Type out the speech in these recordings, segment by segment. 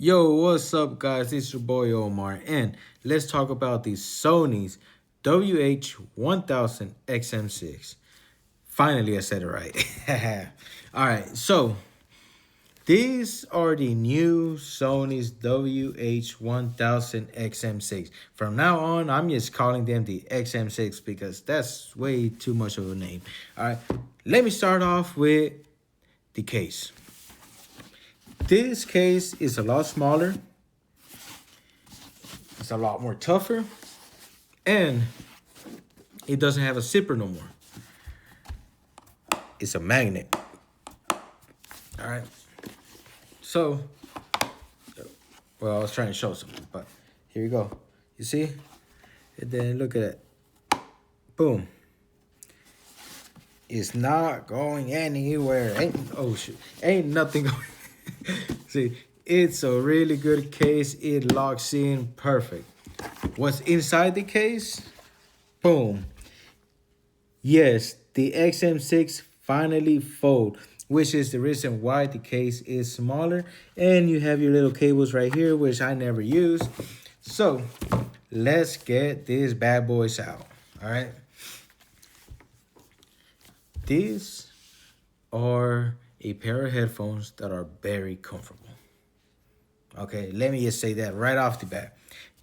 Yo, what's up, guys? It's your boy Omar, and let's talk about the Sony's WH-1000XM6. Finally, I said it right. All right, so these are the new Sony's WH-1000XM6. From now on, I'm just calling them the XM6 because that's way too much of a name. All right, let me start off with the case. This case is a lot smaller. It's a lot more tougher. And it doesn't have a zipper no more. It's a magnet. All right. So, well, I was trying to show something, but here you go. You see? And then look at it. Boom. It's not going anywhere. Ain't nothing going. See, it's a really good case. It locks in perfect. What's inside the case? Boom. Yes, the XM6 finally fold, which is the reason why the case is smaller. And you have your little cables right here, which I never use. So let's get these bad boys out. All right. These are a pair of headphones that are very comfortable. Okay, let me just say that right off the bat.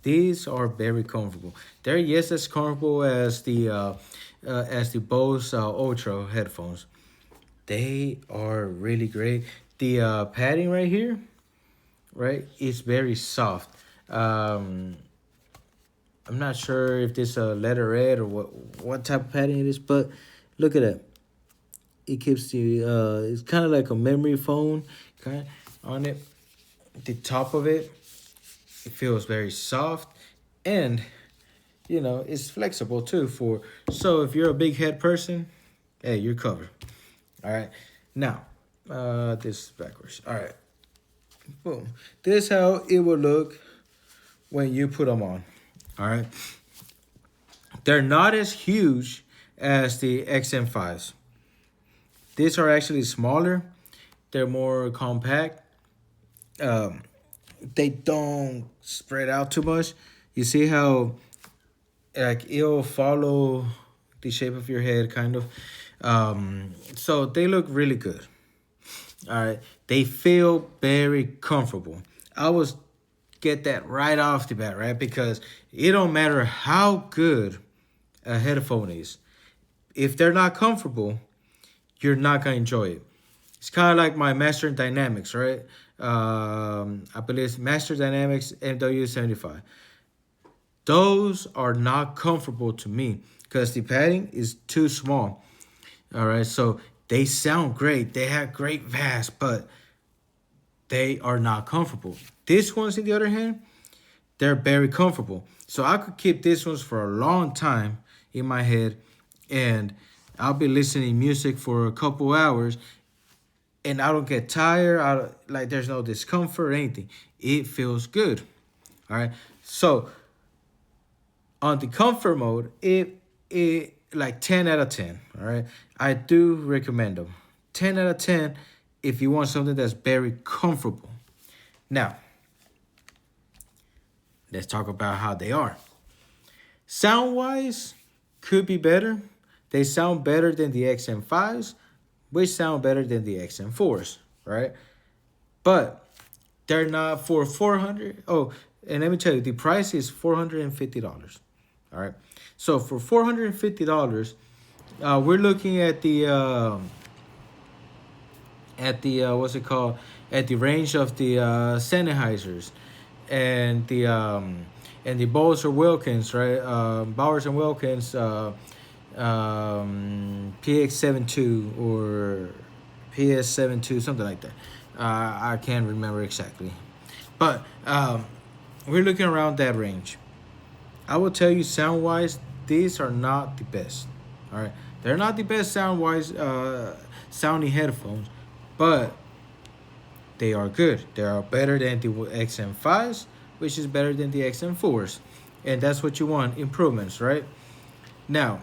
These are very comfortable. They're just as comfortable as the Bose Ultra headphones. They are really great. The padding right here, right, is very soft. I'm not sure if this leather red or what type of padding it is, but look at that. It keeps the it's kind of like a memory foam kind on it. The top of it, it feels very soft, and you know it's flexible too. So if you're a big head person, hey, you're covered. All right, now this is backwards. All right, boom. This is how it will look when you put them on. All right, they're not as huge as the XM5s. These are actually smaller. They're more compact. They don't spread out too much. You see how like it'll follow the shape of your head kind of. So they look really good. All right. They feel very comfortable. I was get that right off the bat, right? Because it don't matter how good a headphone is. If they're not comfortable, you're not going to enjoy it. It's kind of like my Master Dynamics, right? I believe it's Master Dynamics MW75. Those are not comfortable to me because the padding is too small. All right, so they sound great. They have great bass, but they are not comfortable. These ones, on the other hand, they're very comfortable. So I could keep these ones for a long time in my head, and I'll be listening music for a couple hours, and I don't get tired. Like there's no discomfort or anything. It feels good. All right. So on the comfort mode, it like 10 out of 10. All right. I do recommend them. 10 out of 10 if you want something that's very comfortable. Now, let's talk about how they are. Sound-wise, could be better. They sound better than the XM5s, which sound better than the XM4s, right? But they're not for $400. Oh, and let me tell you, the price is $450. All right. So for $450, we're looking at the what's it called? At the range of the Sennheisers and the Bowers or Wilkins, right? Bowers and Wilkins PX72 or PS72, something like that. I can't remember exactly, but we're looking around that range. I will tell you, sound wise, these are not the best. All right, they're not the best sound wise sounding headphones, but they are good. They are better than the XM5s, which is better than the XM4s, and that's what you want, improvements, right? Now,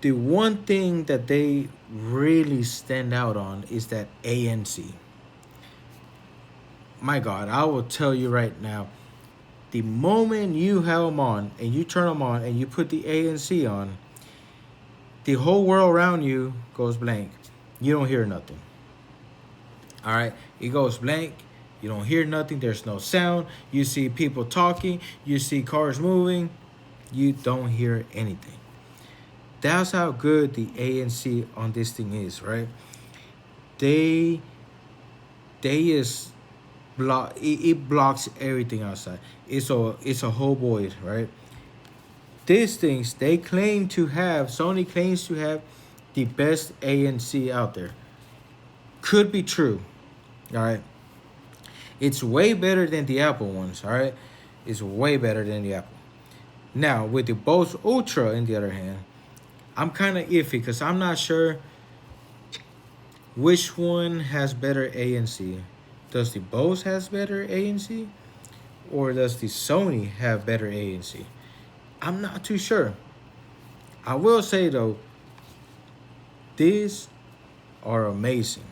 The one thing that they really stand out on is that ANC. My God, I will tell you right now, the moment you have them on and you turn them on and you put the ANC on, the whole world around you goes blank. You don't hear nothing. All right, it goes blank. You don't hear nothing. There's no sound. You see people talking. You see cars moving. You don't hear anything. That's how good the ANC on this thing is, right? They is it blocks everything outside. It's a whole void, right? These things they claim to have, Sony claims to have the best ANC out there. Could be true. All right. It's way better than the Apple ones, all right? It's way better than the Apple. Now, with the Bose Ultra, on the other hand, I'm kind of iffy because I'm not sure which one has better ANC. Does the Bose has better ANC? Or does the Sony have better ANC? I'm not too sure. I will say, though, these are amazing.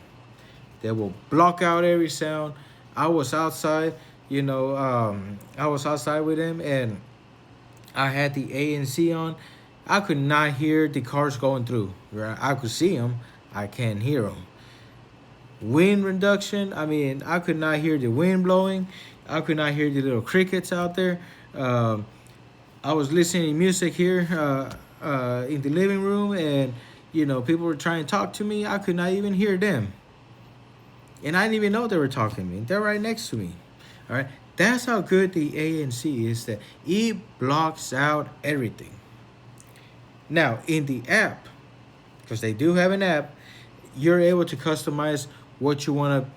They will block out every sound. I was outside, I was outside with him, and I had the ANC on. I could not hear the cars going through. Right? I could see them. I can't hear them. Wind reduction. I mean, I could not hear the wind blowing. I could not hear the little crickets out there. I was listening to music here in the living room, and people were trying to talk to me. I could not even hear them. And I didn't even know they were talking to me. They're right next to me. All right. That's how good the ANC is, that it blocks out everything. Now, in the app, because they do have an app, you're able to customize what you want to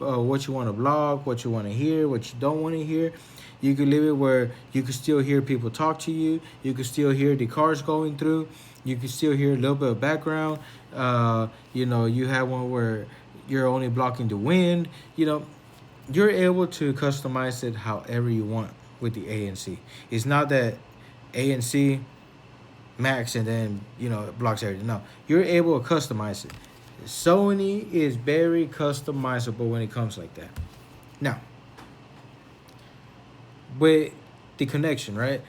block, what you want to hear, what you don't want to hear. You can leave it where you can still hear people talk to you. You can still hear the cars going through. You can still hear a little bit of background. You have one where you're only blocking the wind. You're able to customize it however you want with the ANC. It's not that ANC max and then it blocks everything. No, you're able to customize it. Sony is very customizable when it comes like that. Now, with the connection, right?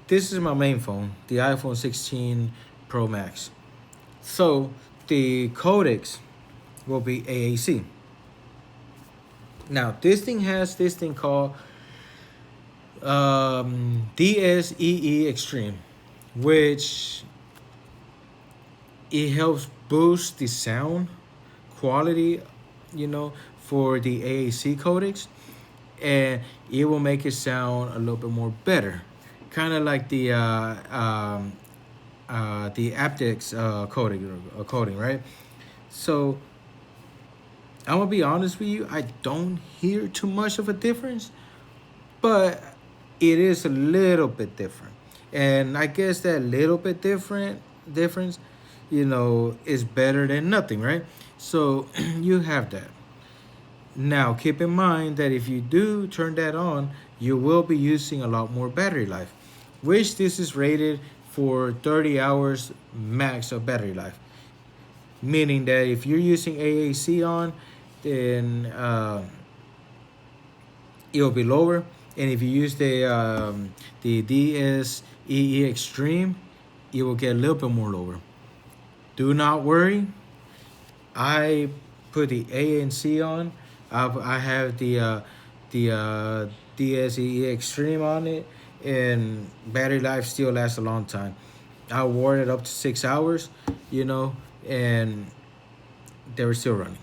This is my main phone, the iPhone 16 Pro Max. So the codecs will be AAC. Now, this thing has this thing called DSEE Extreme, which it helps boost the sound quality, for the AAC codecs, and it will make it sound a little bit more better, kind of like the aptX coding, right? So I'm gonna be honest with you, I don't hear too much of a difference, but it is a little bit different. And I guess that little bit difference, is better than nothing, right? So you have that. Now, keep in mind that if you do turn that on, you will be using a lot more battery life, which this is rated for 30 hours max of battery life. Meaning that if you're using AAC on, then it'll be lower. And if you use the DSEE Extreme, it will get a little bit more lower. Do not worry. I put the ANC on. I have the DSEE Extreme on it, and battery life still lasts a long time. I wore it up to 6 hours, and they were still running.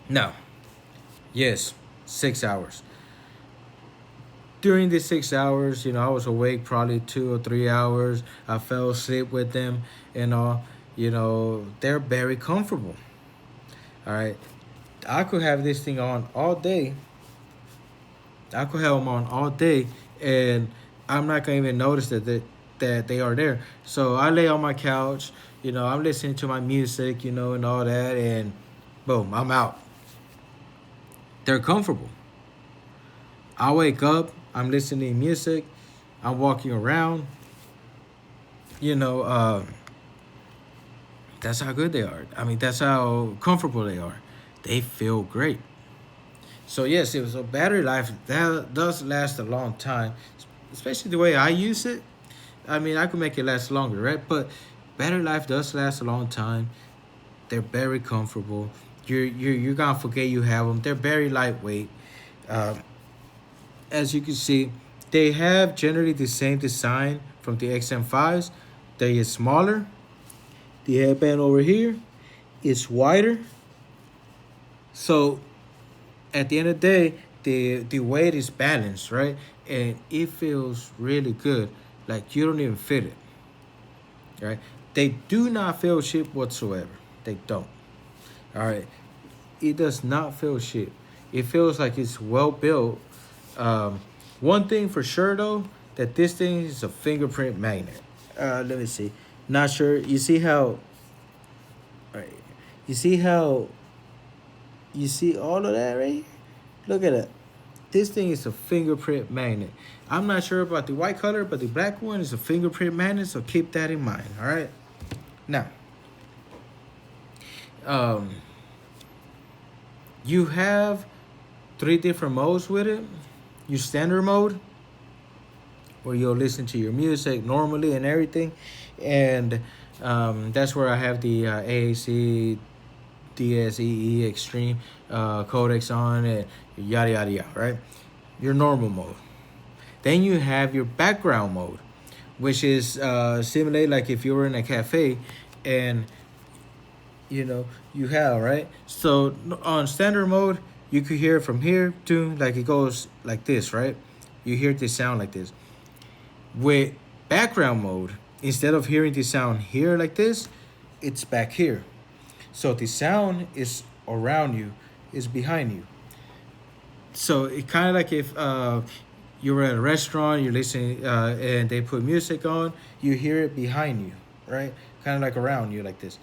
Now, yes, 6 hours. During these 6 hours, I was awake probably 2 or 3 hours. I fell asleep with them and all. They're very comfortable. All right. I could have this thing on all day. I could have them on all day, and I'm not going to even notice that they are there. So I lay on my couch, I'm listening to my music, and all that, and boom, I'm out. They're comfortable. I wake up, I'm listening to music, I'm walking around, That's how good they are. I mean, that's how comfortable they are. They feel great. So yes, it was a battery life that does last a long time, especially the way I use it. I mean, I could make it last longer, right? But battery life does last a long time. They're very comfortable. You're gonna forget you have them. They're very lightweight. Um, as you can see, they have generally the same design from the XM5s. They is smaller. The headband over here is wider. So at the end of the day, the weight is balanced, right? And it feels really good. Like you don't even feel it, right? They do not feel shit whatsoever. They don't. All right. It does not feel shit. It feels like it's well built. Um, One thing for sure though, that this thing is a fingerprint magnet. Let me see. Not sure. You see how? All right. You see how? You see all of that right here? Look at it. This thing is a fingerprint magnet. I'm not sure about the white color, but the black one is a fingerprint magnet, so keep that in mind. All right. Now, um, you have three different modes with it. Your standard mode, where you'll listen to your music normally and everything, and that's where I have the AAC DSEE Extreme codecs on it, yada yada yada, right? Your normal mode. Then you have your background mode, which is simulate like if you were in a cafe, and you have right. So on standard mode, you could hear from here to like it goes like this, right? You hear this sound like this. With background mode, instead of hearing the sound here like this, it's back here. So the sound is around you, is behind you. So it kind of like if you were at a restaurant, you're listening, and they put music on, you hear it behind you, right? Kind of like around you, like this.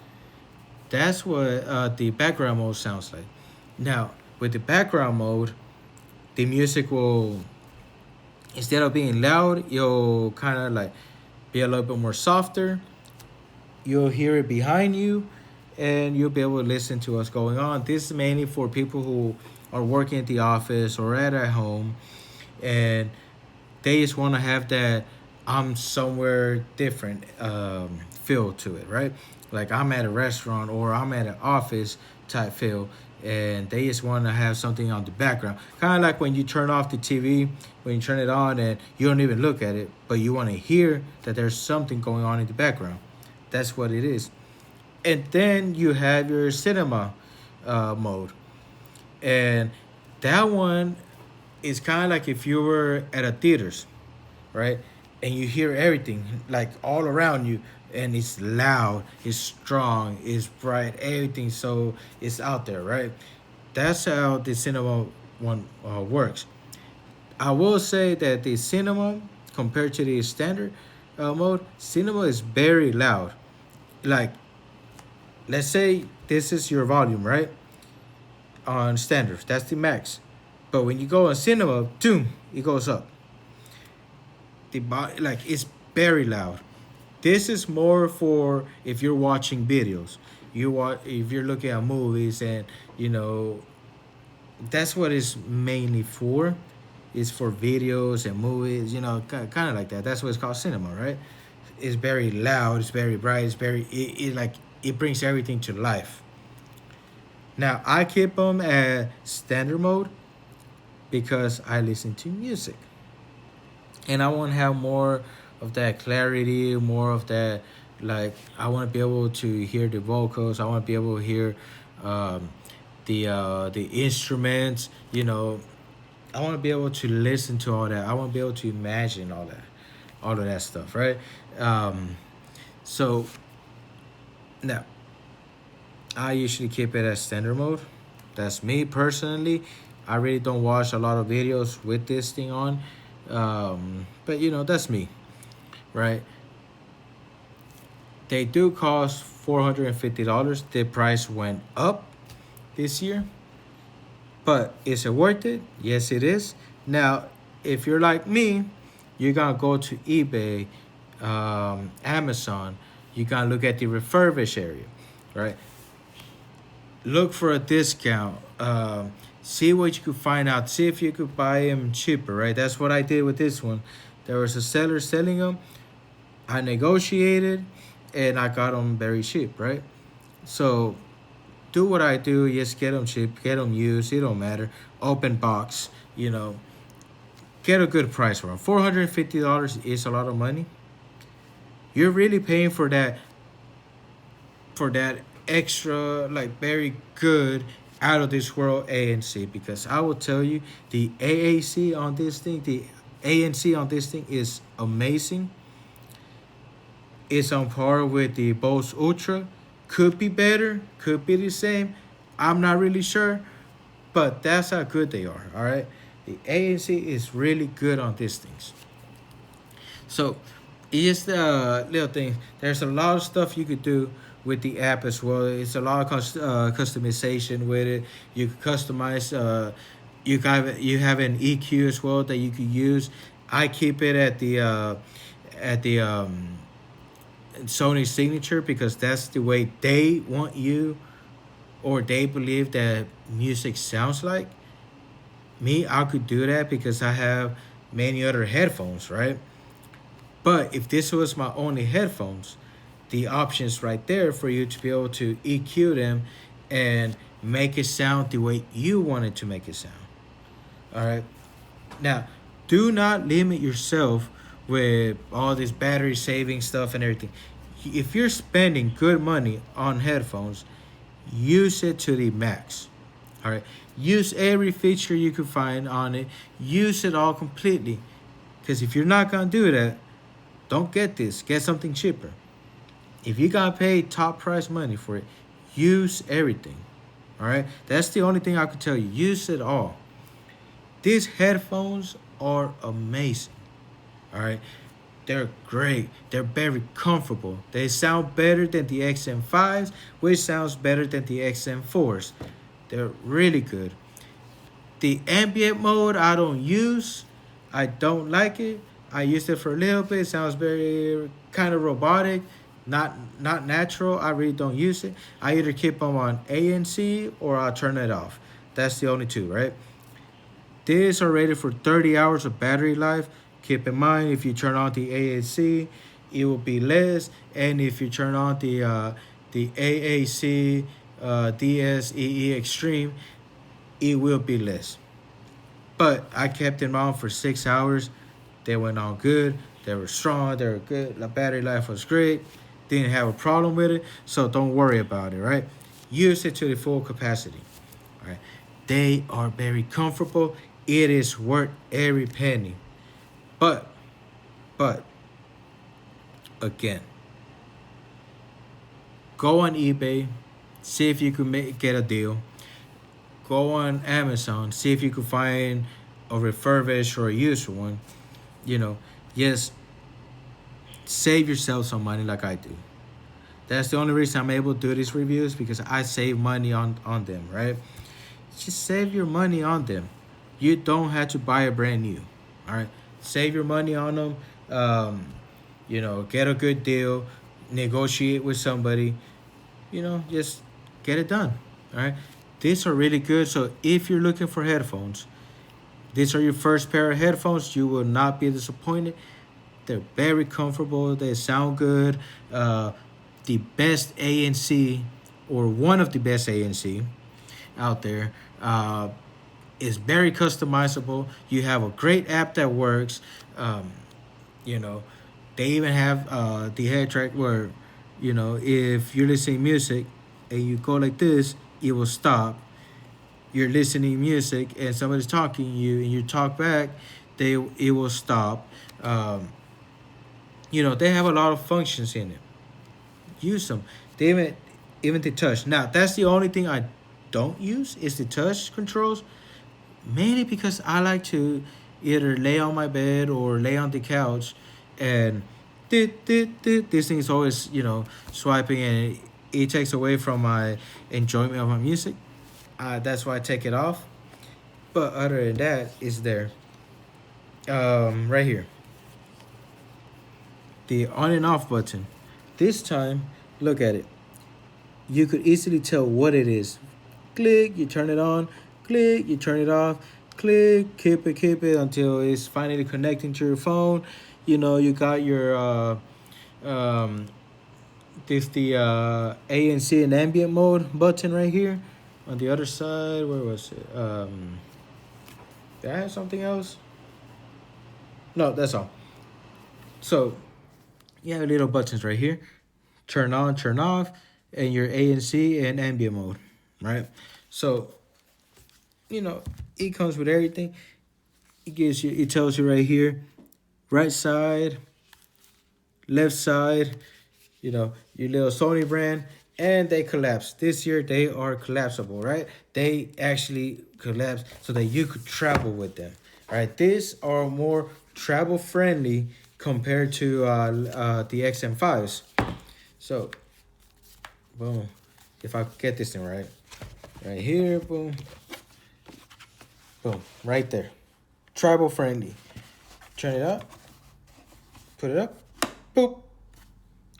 That's what the background mode sounds like. Now, with the background mode, the music will, instead of being loud, you'll kind of like be a little bit more softer. You'll hear it behind you, and you'll be able to listen to what's going on. This is mainly for people who are working at the office or at home, and they just want to have that I'm somewhere different feel to it, right? Like I'm at a restaurant or I'm at an office type feel, and they just want to have something on the background. Kind of like when you turn off the TV, when you turn it on and you don't even look at it, but you want to hear that there's something going on in the background. That's what it is. And then you have your cinema mode. And that one is kind of like if you were at a theaters, right? And you hear everything like all around you, and it's loud, it's strong, it's bright, everything. So it's out there, right? That's how the cinema one works. I will say that the cinema, compared to the standard mode, cinema is very loud. Like, let's say this is your volume, right? On standard, that's the max. But when you go on cinema, boom, it goes up. Like it's very loud. This is more for if you're watching videos. If you're looking at movies, and you know that's what it's mainly for. It's for videos and movies, kind of like that. That's what it's called, cinema, right? It's very loud. It's very bright. It brings everything to life. Now I keep them at standard mode because I listen to music, and I want to have more of that clarity, more of that. Like I want to be able to hear the vocals. I want to be able to hear um, the instruments. I want to be able to listen to all that. I want to be able to imagine all of that stuff, right? Um, so now I usually keep it as standard mode. That's me personally. I really don't watch a lot of videos with this thing on, but that's me, right? They do cost $450. The price went up this year, but is it worth it? Yes, it is. Now, if you're like me, you're gonna go to eBay, Amazon. You gotta look at the refurbished area. right? Look for a discount. See what you could find out. See if you could buy them cheaper, right? That's what I did with this one. There was a seller selling them. I negotiated, and I got them very cheap, right? So do what I do. Just get them cheap, get them used. It don't matter. Open box, get a good price for them. $450 is a lot of money. You're really paying for that extra, like, very good, out of this world ANC, because I will tell you, the AAC on this thing, the ANC on this thing is amazing. It's on par with the Bose Ultra. Could be better, could be the same. I'm not really sure, but that's how good they are. All right, the ANC is really good on these things. So it's the little thing. There's a lot of stuff you could do with the app as well. It's a lot of customization with it. You can customize. You have an EQ as well that you could use. I keep it at the Sony signature, because that's the way they want you, or they believe that music sounds like. Me, I could do that because I have many other headphones, right? But if this was my only headphones, the options right there for you to be able to EQ them and make it sound the way you want it to make it sound. All right. Now, do not limit yourself with all this battery saving stuff and everything. If you're spending good money on headphones, use it to the max. All right. Use every feature you can find on it. Use it all completely. Because if you're not going to do that, don't get this. Get something cheaper. If you got to pay top price money for it, use everything. All right. That's the only thing I could tell you. Use it all. These headphones are amazing. All right. They're great. They're very comfortable. They sound better than the XM5s, which sounds better than the XM4s. They're really good. The ambient mode I don't use. I don't like it. I used it for a little bit. It sounds very kind of robotic, not natural. I really don't use it. I either keep them on ANC or I'll turn it off. That's the only two, right? These are rated for 30 hours of battery life. Keep in mind, if you turn on the ANC, it will be less, and if you turn on the AAC DSEE Extreme, it will be less. But I kept them on for 6 hours. They went on good. They were strong. They were good. The battery life was great. Didn't have a problem with it. So don't worry about it, right? Use it to the full capacity. All right. They are very comfortable. It is worth every penny. But, again, go on eBay. See if you can get a deal. Go on Amazon. See if you can find a refurbished or a used one. Just save yourself some money like I do. That's the only reason I'm able to do these reviews, because I save money on them, right? Just save your money on them. You don't have to buy a brand new, all right? Save your money on them. Get a good deal. Negotiate with somebody. Just get it done, all right? These are really good. So if you're looking for headphones, these are your first pair of headphones. You will not be disappointed. They're very comfortable. They sound good. The best ANC, or one of the best ANC out there, is very customizable. You have a great app that works. They even have the head track where, if you're listening music and you go like this, it will stop. You're listening music and somebody's talking to you and you talk back, it will stop. They have a lot of functions in it. Use them. They even the touch. Now that's the only thing I don't use is the touch controls, mainly because I like to either lay on my bed or lay on the couch, and this thing is always swiping, and it takes away from my enjoyment of my music. That's why I take it off. But other than that, it's there. Right here, the on and off button. This time, look at it. you could easily tell what it is. Click, you turn it on. Click, you turn it off. Click, keep it until it's finally connecting to your phone. You know, you got your um, this the ANC and ambient mode button right here. On the other side, where was it? Did I have something else? No, that's all. So you have little buttons right here. Turn on, turn off, and your ANC and ambient mode, right? So, you know, it comes with everything. It tells you right here, right side, left side, you know, your little Sony brand, and they collapse. This year they are collapsible, right? They actually collapse so that you could travel with them, right? These are more travel friendly compared to the XM5s. So, boom, if I get this thing right here, boom, boom, right there, travel friendly. Turn it up, put it up, boop,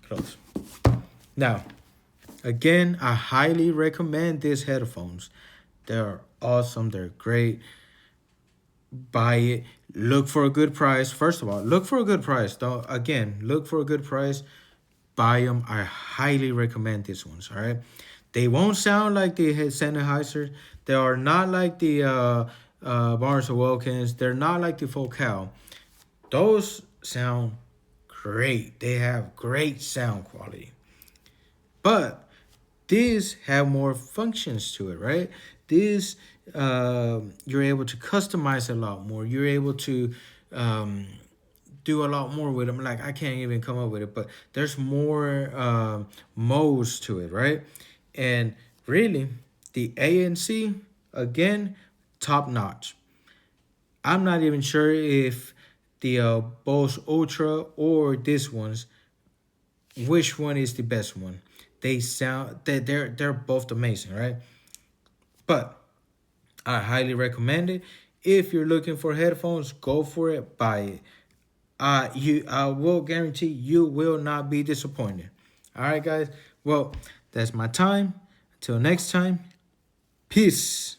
close. Now, again, I highly recommend these headphones. They're awesome. They're great. Buy it. Look for a good price. First of all, look for a good price. Don't again look for a good price. Buy them. I highly recommend these ones. All right. They won't sound like the Sennheiser. They are not like the Barnes and Wilkins. They're not like the Focal. Those sound great. They have great sound quality. But these have more functions to it, right? These you're able to customize a lot more. You're able to do a lot more with them. Like I can't even come up with it, but there's more modes to it, right? And really, the ANC again, top notch. I'm not even sure if the Bose Ultra or this one's which one is the best one. They're both amazing, right? But I highly recommend it. If you're looking for headphones, go for it, buy it. I will guarantee you will not be disappointed. All right, guys. Well, that's my time. Until next time, peace.